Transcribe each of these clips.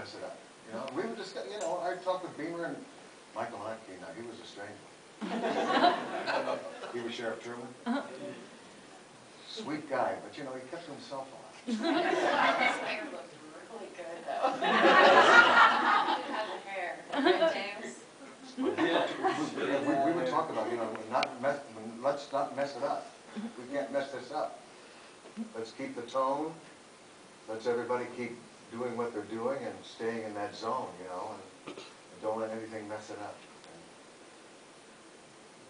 mess it up. You know, we were just, you know, I talked with Beamer and Michael Hanke. Now, he was a stranger. He was Sheriff Truman. Sweet guy, but you know, he kept to himself a lot. His hair looked really good, though. He had the hair. Right, James? We would talk about, you know, let's not mess it up. We can't mess this up. Let's keep the tone. Let's everybody keep doing what they're doing and staying in that zone, you know, and don't let anything mess it up. And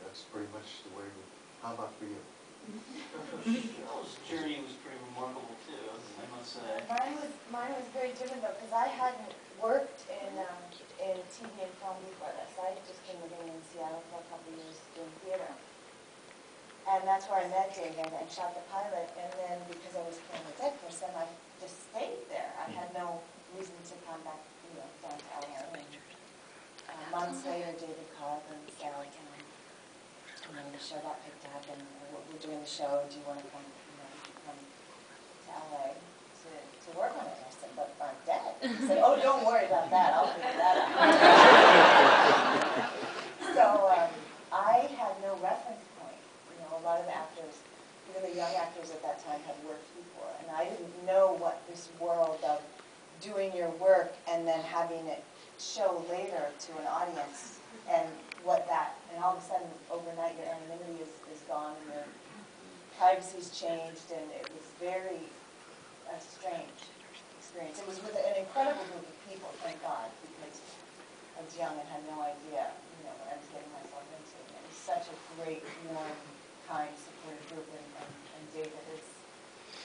that's pretty much the way we, how about for you? Bill's journey was pretty remarkable too, I must say. Mine was very different though, because I hadn't worked in TV and film before this. I had just been living in Seattle for a couple of years doing theater. And that's where I met David and shot the pilot. And then because I was playing with Edgar's, then I just stayed there. I had no reason to come back, you know, down to LA. And months later, David called and said, you know, the show got picked up, and we're doing the show. Do you want to come, you know, come to LA to work on it? And I said, but I'm dead. He said, oh, don't worry about that. I'll figure that out. So I had no reference point. You know, a lot of the actors, even the young actors at that time, had worked before, and I didn't know what this world of doing your work and then having it show later to an audience, and what that, and all of a sudden, overnight, your anonymity is gone, and your privacy's changed, and it was very strange experience. It was with an incredible group of people, thank God, because I was young and had no idea, you know, what I was getting myself into. And it was such a great, warm, kind, supportive group, and David is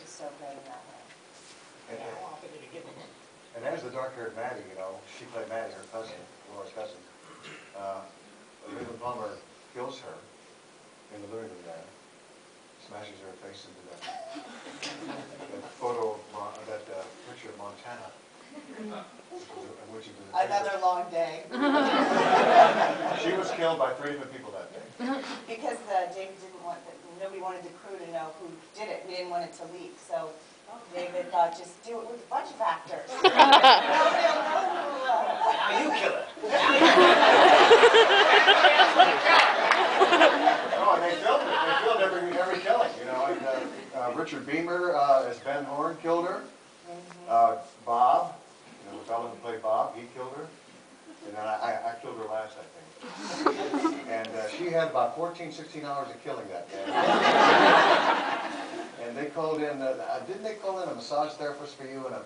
so great in that way. And as the dark-haired Maddie, you know, she played Maddie, her cousin, Laura's cousin. Leland Palmer kills her in the living room there, smashes her face into that photo, that picture of Montana. Another long day. She was killed by 3 different people that day. Because David didn't want, nobody wanted the crew to know who did it. We didn't want it to leak, so David thought, just do it with a bunch of actors. Nobody will know who it was. Now you kill it. No, and they filmed it. They filmed every killing, you know. And, Richard Beamer, as Ben Horn, killed her. Bob, you know, the fellow who played Bob, he killed her. And then I killed her last, I think. And she had about 14, 16 hours of killing that day. And they called in, didn't they call in a massage therapist for you and a...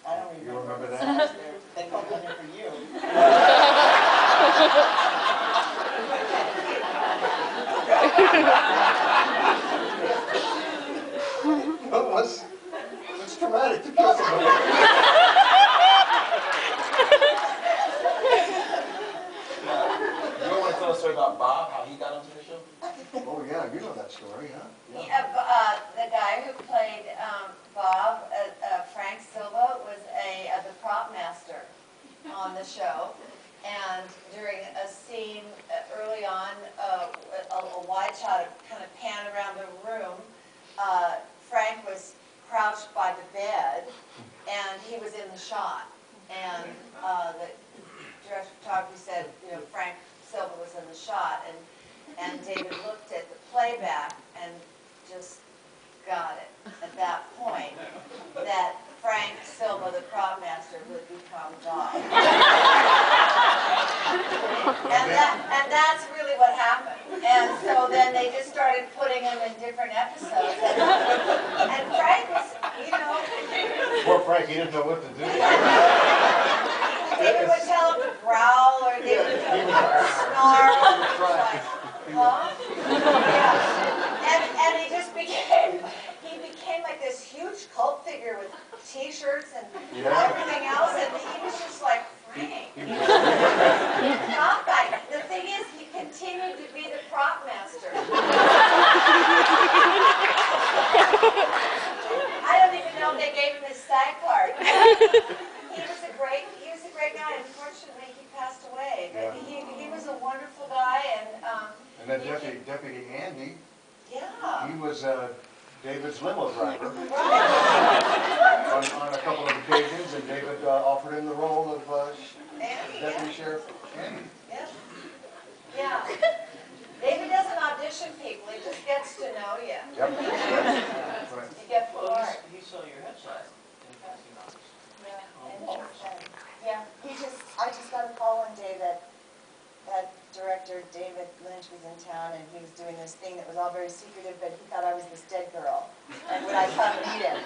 I don't remember. You remember that? They called in for you. It's traumatic to kill somebody. You don't want to tell a story about Bob, how he got onto the show? Oh yeah, you know that story, huh? Yeah, the guy who played Bob, Frank Silva, was the prop master on the show. And during a scene early on, a wide shot kind of panned around the room, Frank was crouched by the bed, and he was in the shot. And the director of photography said, you know, Frank Silva was in the shot, and David looked at the playback and just got it at that point that Frank Silva, the prop master, would become God. and that's really what happened. And so then they just started putting him in different episodes. And Frank was, you know... Poor Frank, he didn't know what to do. David would tell him to growl, or David would tell him to snarl. Like, huh? Yeah. And he just became like this huge cult figure with T-shirts and everything else, and he was just like Frank. Prop guy. The thing is, he continued to be the prop master. I don't even know if they gave him his SAG card. He was a great guy. Unfortunately, he passed away. But he was a wonderful guy, and then Deputy Andy, yeah, he was David's limo driver right. on a couple of occasions, and David offered him the role of Andy, Deputy yeah. Sheriff Andy. Yeah. Yeah. David doesn't audition people, he just gets to know you. Yep. That's right. You get Well, bored. he saw your headshot in the casting office. Yeah, I just got a call one day that director David Lynch was in town and he was doing this thing that was all very secretive, but he thought I was this dead girl. And would I come meet him?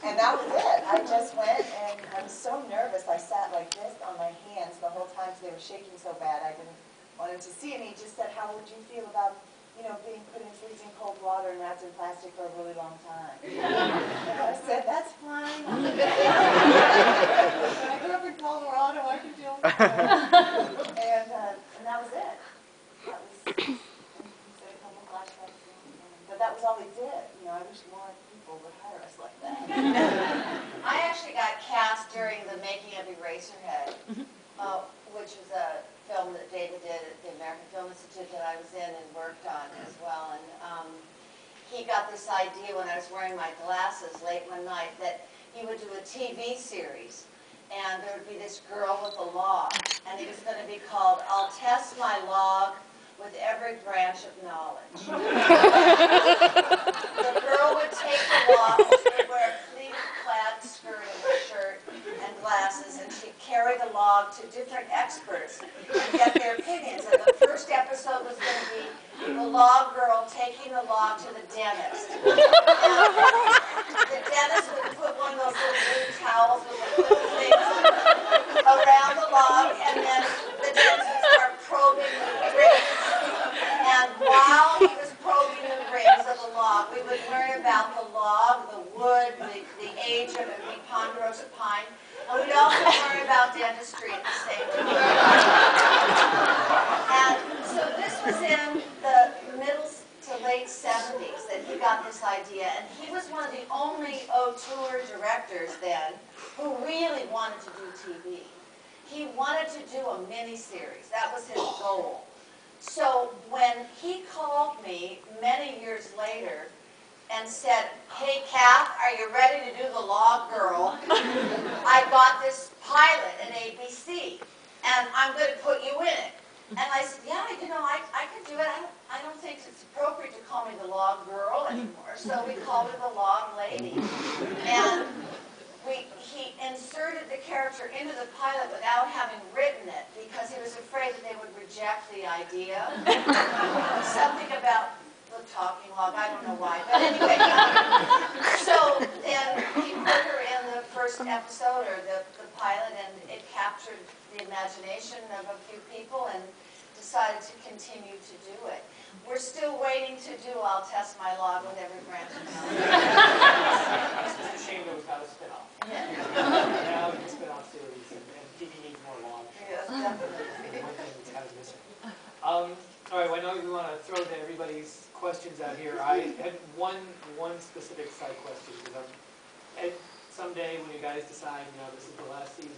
And that was it. I just went and I was so nervous. I sat like this on my hands the whole time because they were shaking so bad. I didn't want him to see it. And he just said, how would you feel about, being put in freezing cold water and wrapped in plastic for a really long time? And I said, that's fine. I grew up in Colorado. I can deal with that. And that was it. That was, he said a couple flashbacks. But that was all he did. I wish more people would hire us like that. I actually got cast during the making of Eraserhead, which was a film that David did at the American Film Institute that I was in and worked on as well. And he got this idea when I was wearing my glasses late one night that he would do a TV series. And there would be this girl with a log. And it was going to be called, I'll Test My Log with Every Branch of Knowledge. The girl would take the log, she would wear a pleated-clad skirt and a shirt and glasses, and she'd carry the log to different experts and get their opinions. And the first episode was going to be the log girl taking the log to the dentist. And the dentist would put one of those little blue towels with the little things around the log, and then the dentist would start probing the rings. And while he was probing the rings of the log, we would learn about the log, the wood, the age of the ponderosa pine, and we'd also learn about dentistry at the same time. And so this was in the middle to late 70s that he got this idea, and he was one of the only auteur directors then who really wanted to do TV. He wanted to do a miniseries. That was his goal. So when he called me many years later and said, hey, Kath, are you ready to do The Log Girl? I got this pilot in ABC, and I'm going to put you in it. And I said, yeah, I can do it. I don't think it's appropriate to call me The Log Girl anymore. So we called her The Log Lady. And he inserted the character into the pilot without having written it because he was afraid that they would reject the idea. Something about the talking log, I don't know why. But anyway, so then he put her in the first episode, or the pilot, and it captured the imagination of a few people and decided to continue to do it. We're still waiting to do I'll Test My Log with Every Branch of Knowledge. It's just a shame that was not a spin-off. Yeah. Now it's a spin-off series, and TV needs more logs. Yes, definitely. One thing that's kind of missing. All right, well, I know we want to throw to everybody's questions out here. I had one specific side question. And someday when you guys decide, this is the last season,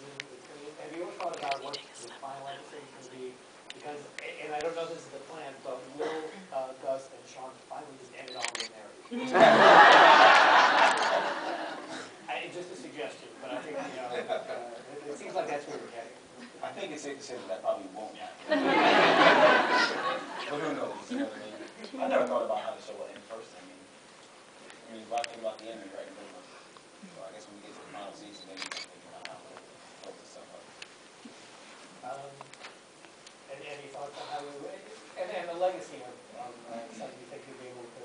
have you ever thought about what the final episode is going to be? Because, and I don't know if this is the plan, but will Gus and Sean finally just end it all with marriage? Just a suggestion, but I think, it seems like that's where we're heading. I think it's safe to say that probably won't happen. But who knows? I never thought about how the show will end first. I mean, a lot of things about the ending, right? So I guess when we get to the final season, then we can think about how we'll close this stuff up. And any thoughts on how you, and the legacy of something you think you'll be able to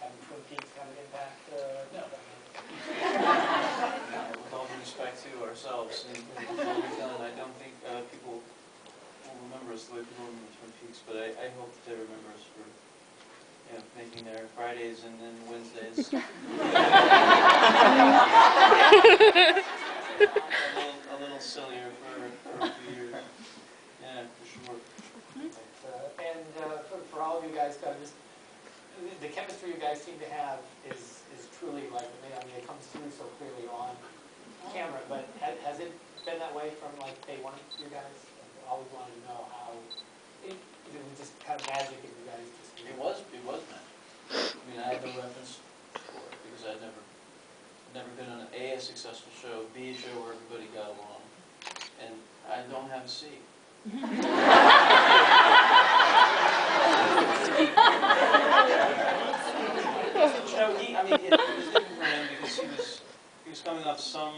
have Twin Peaks kind of impact? No. With all due respect to ourselves and what we've done, I don't think people will remember us the way people remember Twin Peaks, but I hope that they remember us for making their Fridays and then Wednesdays a little sillier for a few years. Yeah, for sure. And for all of you guys, the chemistry you guys seem to have is truly like, it comes through so clearly on camera, but has it been that way from like day one for you guys? I always wanted to know how it was just kind of magic and you guys just... It was magic. I mean, I had no reference for it because I'd never a successful show, B, a show where everybody got along, and I don't have a C. I mean, it was different for him because he was coming off some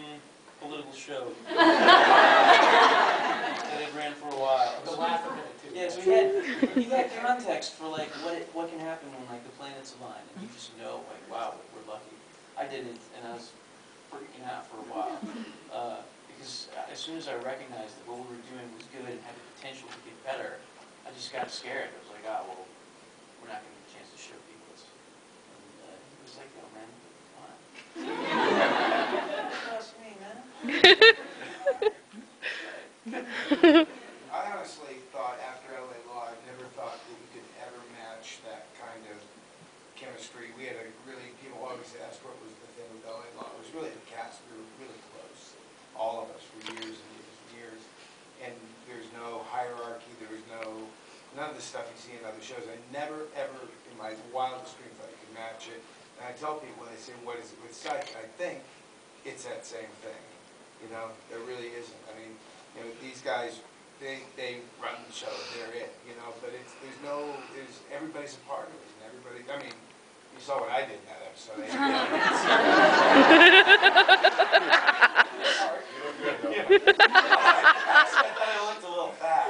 political show that had ran for a while. The laugh of it too. Yeah, so he had context for like what can happen when like the planets align, and you just know like, wow, we're lucky. I didn't, and I was freaking out for a while because as soon as I recognized that what we were doing was good and had the potential to get better, I just got scared. I was like, ah, well, we're not going to get a chance to show people this. And he was like, yo, man, come on. Trust me, man. I honestly thought after LA Law, I never thought that you could ever match that kind of chemistry. We had a really, people always ask what was the thing with LA Law. It was really the cast. We were really close, all of us, for years and years and years. And there's no hierarchy. There was none of the stuff you see in other shows. I never, ever, in my wildest dreams, I could match it. And I tell people when they say, what is it with Psych? I think it's that same thing. You know, there really isn't. I mean, you know, these guys, they run the show, they're it, you know, but everybody's a part of it, and everybody, I mean, you saw what I did in that episode. You look good, though. I thought I looked a little fat.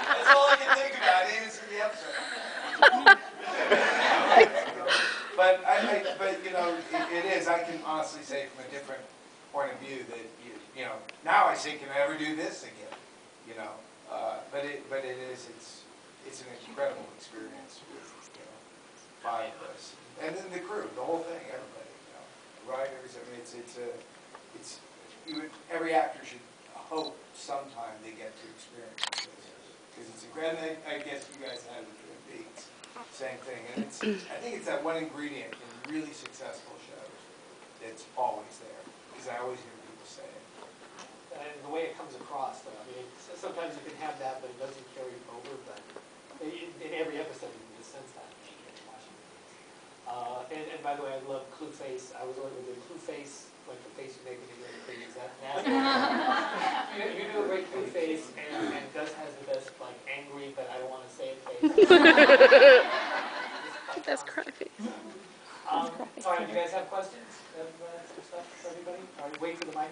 That's all I can think about, I didn't see the episode. But you know, it is, I can honestly say from a different point of view that, you know, now I say, can I ever do this again? You know, but it is, it's an incredible experience with, you know, 5 of us. And then the crew, the whole thing, everybody, you know, writers, I mean, every actor should hope sometime they get to experience this. Because it's incredible, I guess you guys had with Twin Peaks, same thing. And I think it's that one ingredient in really successful shows that's always there. Because I always hear people say it. And the way it comes across, though, I mean, sometimes you can have that, but it doesn't carry over. But in every episode, you can just sense that. And by the way, I love Clue Face. I was always with Clue Face, like the face you make when you go to Clue. Is that nasty? You do a great Clue Face, and Gus has the best, like, angry, but I don't want to say it face. That's cry face. All right, do you guys have questions? Have some stuff for everybody? All right, wait for the mic.